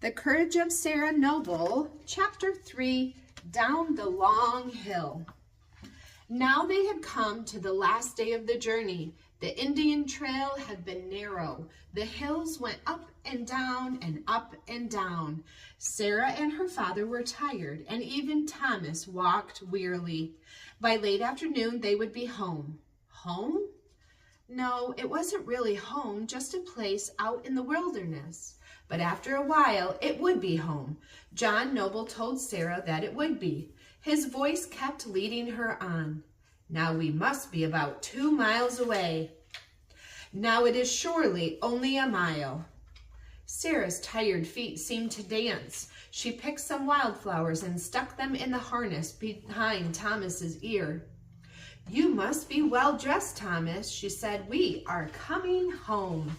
The Courage of Sarah Noble, Chapter 3, Down the Long Hill. Now they had come to the last day of the journey. The Indian trail had been narrow. The hills went up and down and up and down. Sarah and her father were tired, and even Thomas walked wearily. By late afternoon, they would be home. Home? No, it wasn't really home, just a place out in the wilderness. But after a while, it would be home. John Noble told Sarah that it would be. His voice kept leading her on. Now we must be about 2 miles away. Now it is surely only a mile. Sarah's tired feet seemed to dance. She picked some wildflowers and stuck them in the harness behind Thomas's ear. You must be well dressed, Thomas, she said. We are coming home.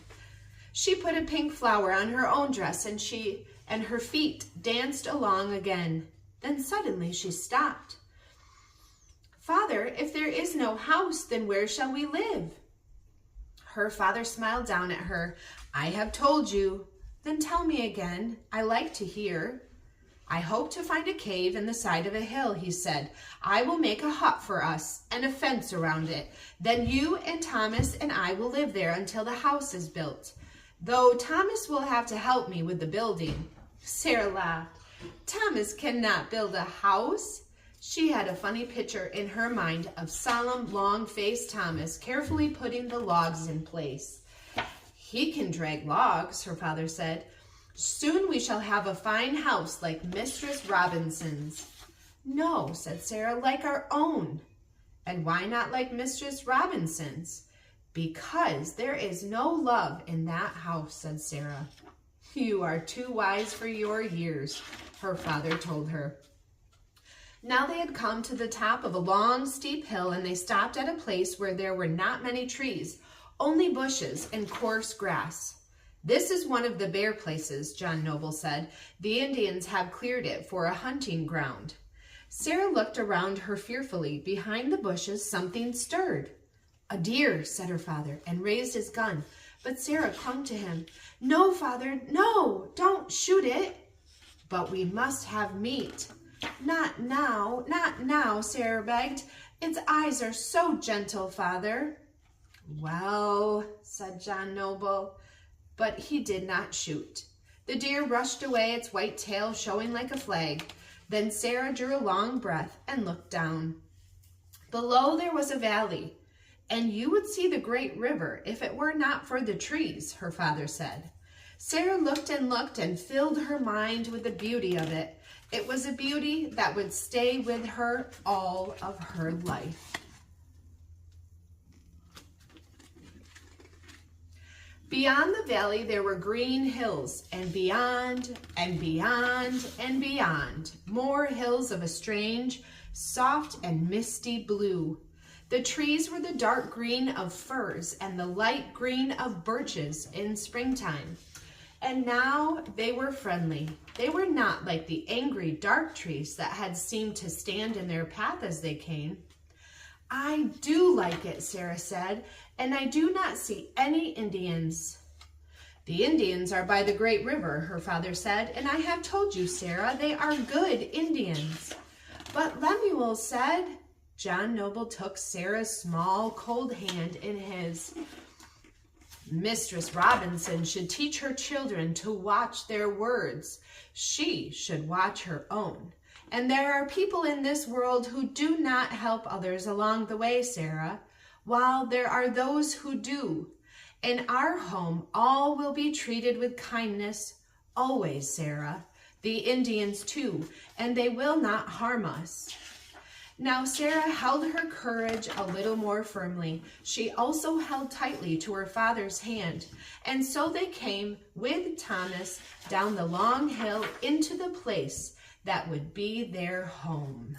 She put a pink flower on her own dress and her feet danced along again. Then suddenly she stopped. Father, if there is no house, then where shall we live? Her father smiled down at her. I have told you. Then tell me again. I like to hear. I hope to find a cave in the side of a hill, he said. I will make a hut for us and a fence around it. Then you and Thomas and I will live there until the house is built. Though Thomas will have to help me with the building. Sarah laughed. Thomas cannot build a house. She had a funny picture in her mind of solemn, long-faced Thomas carefully putting the logs in place. He can drag logs, her father said. Soon we shall have a fine house like Mistress Robinson's. No, said Sarah, like our own. And why not like Mistress Robinson's? Because there is no love in that house, said Sarah. You are too wise for your years, her father told her. Now they had come to the top of a long, steep hill, and they stopped at a place where there were not many trees, only bushes and coarse grass. This is one of the bare places, John Noble said. The Indians have cleared it for a hunting ground. Sarah looked around her fearfully. Behind the bushes, something stirred. A deer, said her father, and raised his gun. But Sarah clung to him. No, father, no, don't shoot it. But we must have meat. Not now, Sarah begged. Its eyes are so gentle, father. Well, said John Noble, but he did not shoot. The deer rushed away, its white tail showing like a flag. Then Sarah drew a long breath and looked down. Below there was a valley, and you would see the great river if it were not for the trees, her father said. Sarah looked and filled her mind with the beauty of it. It was a beauty that would stay with her all of her life. Beyond the valley there were green hills, and beyond and beyond and beyond, more hills of a strange, soft and misty blue. The trees were the dark green of firs and the light green of birches in springtime. And now they were friendly. They were not like the angry dark trees that had seemed to stand in their path as they came. I do like it, Sarah said, and I do not see any Indians. The Indians are by the great river, her father said, and I have told you, Sarah, they are good Indians. But Lemuel said, John Noble took Sarah's small, cold hand in his. Mistress Robinson should teach her children to watch their words. She should watch her own. And there are people in this world who do not help others along the way, Sarah, while there are those who do. In our home, all will be treated with kindness, always, Sarah. The Indians too, and they will not harm us. Now Sarah held her courage a little more firmly. She also held tightly to her father's hand, and so they came with Thomas down the long hill into the place that would be their home.